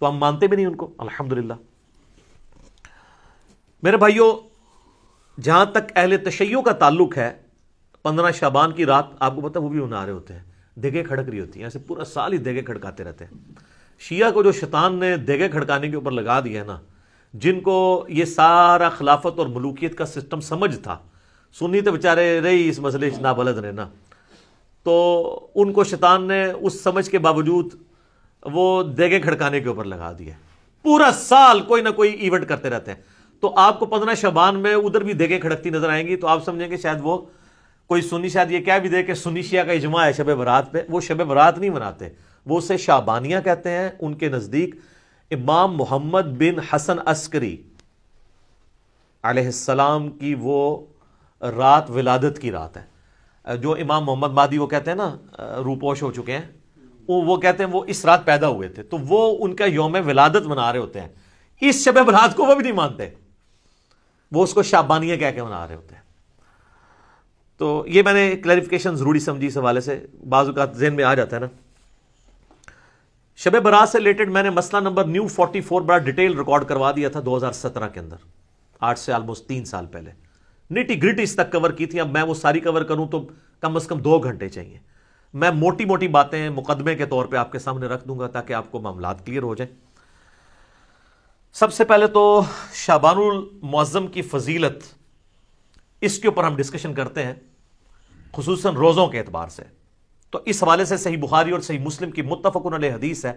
تو ہم مانتے بھی نہیں ان کو، الحمدللہ۔ میرے بھائیوں، جہاں تک اہل تشیع کا تعلق ہے، 15 شعبان کی رات آپ کو پتہ وہ بھی منا رہے ہوتے ہیں، دیگیں کھڑک رہی ہوتی ہیں، ایسے پورا سال ہی دیگیں کھڑکاتے رہتے ہیں۔ شیعہ کو جو شیطان نے دیگیں کھڑکانے کے اوپر لگا دیا ہے نا، جن کو یہ سارا خلافت اور ملوکیت کا سسٹم سمجھ تھا، سنی تو بیچارے رہی اس مسئلے سے نابلد رہنا، تو ان کو شیطان نے اس سمجھ کے باوجود وہ دیگیں کھڑکانے کے اوپر لگا دیا، پورا سال کوئی نہ کوئی ایونٹ کرتے رہتے ہیں۔ تو آپ کو 15 شعبان میں ادھر بھی دیگیں کھڑکتی نظر آئیں گی، تو آپ سمجھیں کہ شاید وہ کوئی سنی شاید یہ کہہ بھی دے کہ سنی شیعہ کا اجماع ہے شب برات پہ، وہ شب برات نہیں مناتے، وہ اسے شعبانیہ کہتے ہیں۔ ان کے نزدیک امام محمد بن حسن عسکری علیہ السلام کی وہ رات ولادت کی رات ہے، جو امام محمد مہدی وہ کہتے ہیں نا روپوش ہو چکے ہیں، وہ کہتے ہیں وہ اس رات پیدا ہوئے تھے، تو وہ ان کا یوم ولادت منا رہے ہوتے ہیں۔ اس شب برات کو وہ بھی نہیں مانتے، وہ اس کو شعبانیہ کہہ کے منا رہے ہوتے ہیں۔ تو یہ میں نے کلیریفیکیشن ضروری سمجھی اس حوالے سے، بعض اوقات ذہن میں آ جاتا ہے نا۔ شب برات سے ریلیٹڈ میں نے مسئلہ نمبر نیو 44 بڑا ڈیٹیل ریکارڈ کروا دیا تھا 2017 کے اندر، 8 سے آلموسٹ 3 سال پہلے، نیٹی گریٹی اس تک کور کی تھی۔ اب میں وہ ساری کور کروں تو کم از کم 2 گھنٹے چاہیے۔ میں موٹی موٹی باتیں مقدمے کے طور پہ آپ کے سامنے رکھ دوں گا تاکہ آپ کو معاملات کلیئر ہو جائیں۔ سب سے پہلے تو شعبان المعظم کی فضیلت، اس کے اوپر ہم ڈسکشن کرتے ہیں، خصوصاً روزوں کے اعتبار سے۔ تو اس حوالے سے صحیح بخاری اور صحیح مسلم کی متفق علیہ حدیث ہے،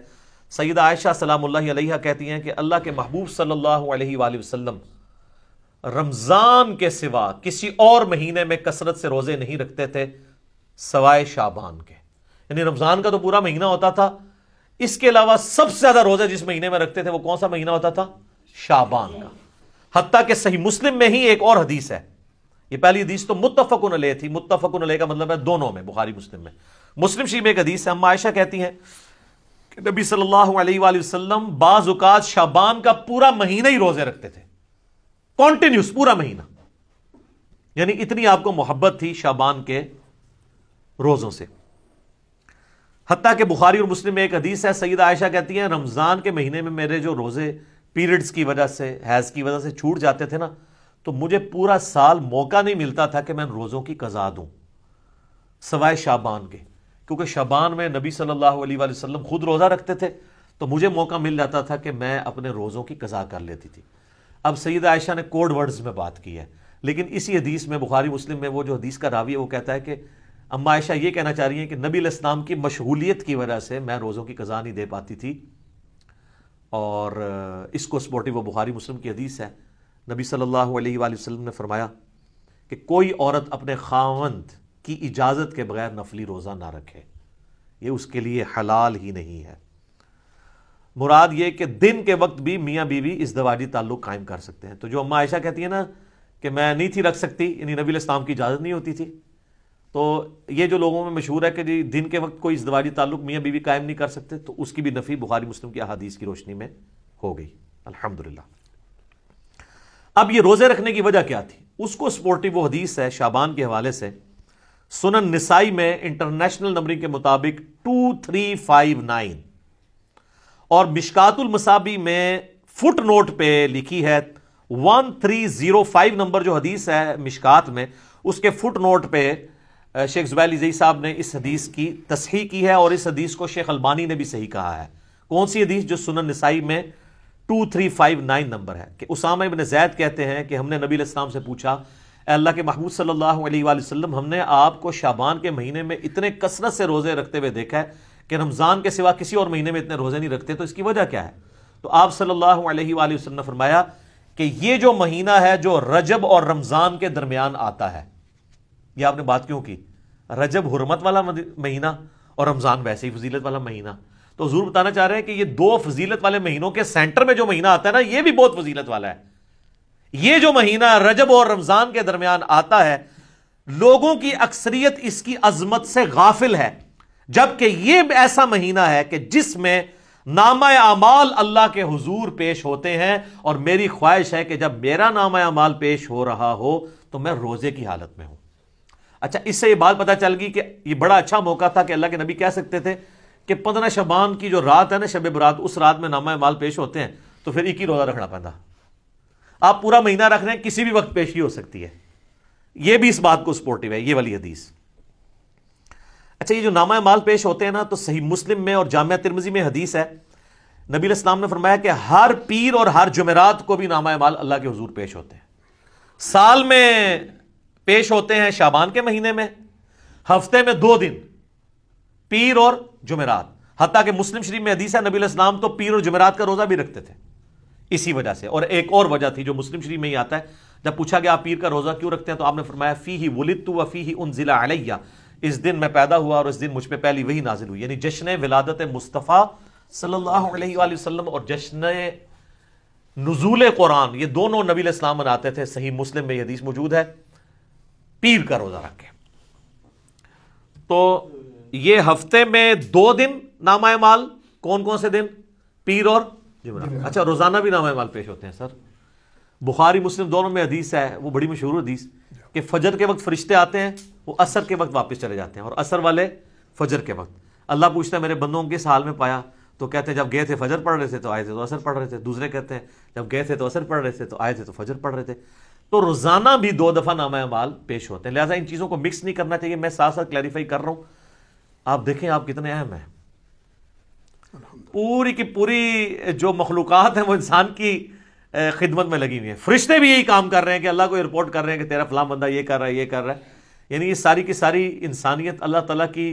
سیدہ عائشہ سلام اللہ علیہا کہتی ہیں کہ اللہ کے محبوب صلی اللہ علیہ وآلہ وسلم رمضان کے سوا کسی اور مہینے میں کثرت سے روزے نہیں رکھتے تھے سوائے شعبان کے، یعنی رمضان کا تو پورا مہینہ ہوتا تھا، اس کے علاوہ سب سے زیادہ روزے جس مہینے میں رکھتے تھے وہ کون سا مہینہ ہوتا تھا؟ شعبان کا۔ حتیٰ کہ صحیح مسلم میں ہی ایک اور حدیث ہے، یہ پہلی حدیث تو متفق علیہ تھی، متفق علیہ کا مطلب ہے دونوں میں، بخاری مسلم میں۔ مسلم شریف میں ایک حدیث ہے، عائشہ کہتی ہیں کہ نبی صلی اللہ علیہ وآلہ وسلم بعض اوقات شعبان کا پورا مہینہ ہی روزے رکھتے تھے، کانٹینیوس پورا مہینہ، یعنی اتنی آپ کو محبت تھی شعبان کے روزوں سے۔ حتیٰ کہ بخاری اور مسلم میں ایک حدیث ہے، سیدہ عائشہ کہتی ہیں رمضان کے مہینے میں میرے جو روزے پیریڈز کی وجہ سے، حیض کی وجہ سے چھوٹ جاتے تھے نا، تو مجھے پورا سال موقع نہیں ملتا تھا کہ میں روزوں کی قضا دوں سوائے شعبان کے، کیونکہ شعبان میں نبی صلی اللہ علیہ وآلہ وسلم خود روزہ رکھتے تھے، تو مجھے موقع مل جاتا تھا کہ میں اپنے روزوں کی قضا کر لیتی تھی۔ اب سیدہ عائشہ نے کوڈ ورڈز میں بات کی ہے، لیکن اسی حدیث میں بخاری مسلم میں وہ جو حدیث کا راوی ہے وہ کہتا ہے کہ اما عائشہ یہ کہنا چاہ رہی ہیں کہ نبی علیہ السلام کی مشغولیت کی وجہ سے میں روزوں کی قضا نہیں دے پاتی تھی، اور اس کو سپورٹی وہ بخاری مسلم کی حدیث ہے۔ نبی صلی اللہ علیہ وآلہ وسلم نے فرمایا کہ کوئی عورت اپنے خاوند کی اجازت کے بغیر نفلی روزہ نہ رکھے، یہ اس کے لیے حلال ہی نہیں ہے۔ مراد یہ کہ دن کے وقت بھی میاں بیوی ازدواجی تعلق قائم کر سکتے ہیں۔ تو جو اما عائشہ کہتی ہے نا کہ میں نہیں تھی رکھ سکتی، یعنی نبی علیہ السلام کی اجازت نہیں ہوتی تھی، تو یہ جو لوگوں میں مشہور ہے کہ جی دن کے وقت کوئی ازدواجی تعلق میاں بیوی قائم نہیں کر سکتے، تو اس کی بھی نفی بخاری مسلم کی احادیث کی روشنی میں ہو گئی، الحمدللہ۔ اب یہ روزے رکھنے کی وجہ کیا تھی؟ اس کو سپورٹیو وہ حدیث ہے شعبان کے حوالے سے، سنن نسائی میں انٹرنیشنل نمبرنگ کے مطابق 2359، اور مشکات المصابی میں فٹ نوٹ پہ لکھی ہے 1305 نمبر جو حدیث ہے مشکات میں، اس کے فٹ نوٹ پہ شیخ زبیل زئی صاحب نے اس حدیث کی تصحیح کی ہے، اور اس حدیث کو شیخ البانی نے بھی صحیح کہا ہے۔ کون سی حدیث؟ جو سنن نسائی میں 2359 نمبر ہے، کہ اسامہ ابن زید کہتے ہیں کہ ہم نے نبی علیہ السلام سے پوچھا، اے اللہ کے محبوب صلی اللہ علیہ وآلہ وسلم، ہم نے آپ کو شعبان کے مہینے میں اتنے کثرت سے روزے رکھتے ہوئے دیکھا ہے کہ رمضان کے سوا کسی اور مہینے میں اتنے روزے نہیں رکھتے، تو اس کی وجہ کیا ہے؟ تو آپ صلی اللہ علیہ وآلہ وسلم نے فرمایا کہ یہ جو مہینہ ہے جو رجب اور رمضان کے درمیان آتا ہے، یہ آپ نے بات کیوں کی؟ رجب حرمت والا مہینہ اور رمضان ویسے ہی فضیلت والا مہینہ، تو حضور بتانا چاہ رہے ہیں کہ یہ دو فضیلت والے مہینوں کے سینٹر میں جو مہینہ آتا ہے نا، یہ بھی بہت فضیلت والا ہے۔ یہ جو مہینہ رجب اور رمضان کے درمیان آتا ہے، لوگوں کی اکثریت اس کی عظمت سے غافل ہے، جبکہ یہ ایسا مہینہ ہے کہ جس میں نامہ اعمال اللہ کے حضور پیش ہوتے ہیں، اور میری خواہش ہے کہ جب میرا نامہ اعمال پیش ہو رہا ہو تو میں روزے کی حالت میں ہوں۔ اچھا، اس سے یہ بات پتہ چل گئی کہ یہ بڑا اچھا موقع تھا کہ اللہ کے نبی کہہ سکتے تھے کہ 15 شعبان کی جو رات ہے نا شب برات، اس رات میں نامہ اعمال پیش ہوتے ہیں تو پھر ایک ہی روزہ رکھنا پڑتا. آپ پورا مہینہ رکھ رہے ہیں، کسی بھی وقت پیشی ہو سکتی ہے. یہ بھی اس بات کو سپورٹیو ہے یہ والی حدیث. اچھا یہ جو نامہ اعمال پیش ہوتے ہیں نا، تو صحیح مسلم میں اور جامعہ ترمذی میں حدیث ہے، نبی علیہ السلام نے فرمایا کہ ہر پیر اور ہر جمعرات کو بھی نامہ اعمال اللہ کے حضور پیش ہوتے ہیں. سال میں پیش ہوتے ہیں شعبان کے مہینے میں، ہفتے میں 2 دن پیر اور جمعرات. حتیٰ کہ مسلم شریف میں حدیث ہے نبی علیہ السلام تو پیر اور جمعرات کا روزہ بھی رکھتے تھے اسی وجہ سے. اور ایک اور وجہ تھی جو مسلم شریف میں ہی آتا ہے، جب پوچھا گیا آپ پیر کا روزہ کیوں رکھتے ہیں تو آپ نے فرمایا فیہ ولدت و فیہ انزل علیہ، اس دن میں پیدا ہوا اور اس دن مجھ پہ پہلی وحی نازل ہوئی. یعنی جشن ولادت مصطفیٰ صلی اللہ علیہ وآلہ وسلم اور جشن نزول قرآن، یہ دونوں نبی علیہ السلام مناتے تھے. صحیح مسلم میں یہ حدیث موجود ہے پیر کا روزہ رکھ کے. تو یہ ہفتے میں 2 دن نامہ اعمال، کون کون سے دن؟ پیر اور جمعرات. اچھا روزانہ بھی نامہ اعمال پیش ہوتے ہیں سر. بخاری مسلم دونوں میں حدیث ہے، وہ بڑی مشہور حدیث کہ فجر کے وقت فرشتے آتے ہیں، وہ عصر کے وقت واپس چلے جاتے ہیں، اور عصر والے فجر کے وقت. اللہ پوچھتا ہے میرے بندوں کس حال میں پایا؟ تو کہتے ہیں جب گئے تھے فجر پڑھ رہے تھے تو آئے تھے تو عصر پڑھ رہے تھے. دوسرے کہتے ہیں جب گئے تھے تو عصر پڑھ رہے تھے تو آئے تھے تو فجر پڑھ رہے تھے. تو روزانہ بھی 2 دفعہ نامہ اعمال پیش ہوتے ہیں. لہٰذا ان چیزوں کو مکس نہیں کرنا چاہیے. میں ساتھ ساتھ کلیریفائی کر رہا ہوں. آپ دیکھیں آپ کتنے اہم ہیں. پوری کی پوری جو مخلوقات ہیں وہ انسان کی خدمت میں لگی ہوئی ہیں. فرشتے بھی یہی کام کر رہے ہیں کہ اللہ کو رپورٹ کر رہے ہیں کہ تیرا فلاں بندہ یہ کر رہا ہے یہ کر رہا ہے. یعنی یہ ساری کی ساری انسانیت اللہ تعالیٰ کی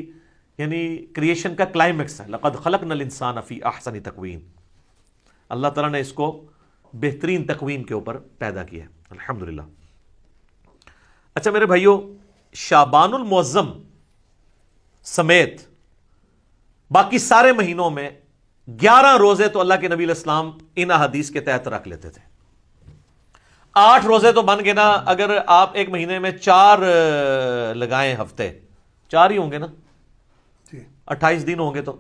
یعنی کریشن کا کلائمیکس ہے. لقد خلقنا الانسان فی احسن تقویم. اللہ تعالیٰ نے اس کو بہترین تقویم کے اوپر پیدا کیا ہے الحمدللہ. اچھا میرے بھائیو، شعبان المعظم سمیت باقی سارے مہینوں میں 11 روزے تو اللہ کے نبی علیہ السلام ان احادیث کے تحت رکھ لیتے تھے. 8 روزے تو بن گئے نا. اگر آپ ایک مہینے میں 4 لگائیں ہفتے، 4 ہی ہوں گے نا، 28 دن ہوں گے تو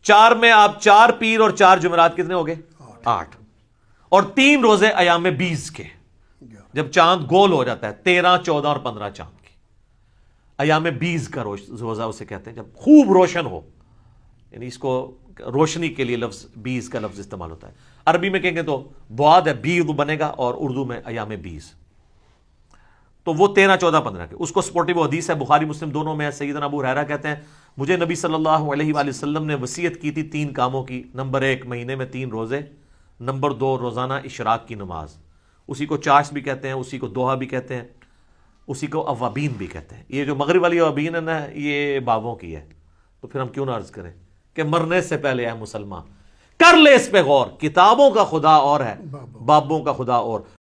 4 میں آپ 4 پیر اور 4 جمعرات کتنے ہو گئے؟ 8. اور 3 روزے ایام 20 کے، جب چاند گول ہو جاتا ہے 13، 14 اور 15 چاند کی. ایام 20 کا روزہ اسے کہتے ہیں جب خوب روشن ہو. یعنی اس کو روشنی کے لیے لفظ 20 کا لفظ استعمال ہوتا ہے. عربی میں کہیں گے تو بعد ہے، بیض بنے گا، اور اردو میں ایام 20. تو وہ 13، 14، 15 کے. اس کو سپورٹیو حدیث ہے بخاری مسلم دونوں میں ہے. سیدنا ابو ہریرہ کہتے ہیں مجھے نبی صلی اللہ علیہ وآلہ وسلم نے وصیت کی تھی 3 کاموں کی. نمبر 1 مہینے میں 3 روزے. نمبر 2 روزانہ اشراق کی نماز. اسی کو چاش بھی کہتے ہیں، اسی کو دوحہ بھی کہتے ہیں، اسی کو اوابین بھی کہتے ہیں. یہ جو مغرب والی اوابین ہے نا، یہ بابوں کی ہے. تو پھر ہم کیوں نہ عرض کریں کہ مرنے سے پہلے اے مسلمان کر لے اس پہ غور. کتابوں کا خدا اور ہے، بابوں کا خدا اور.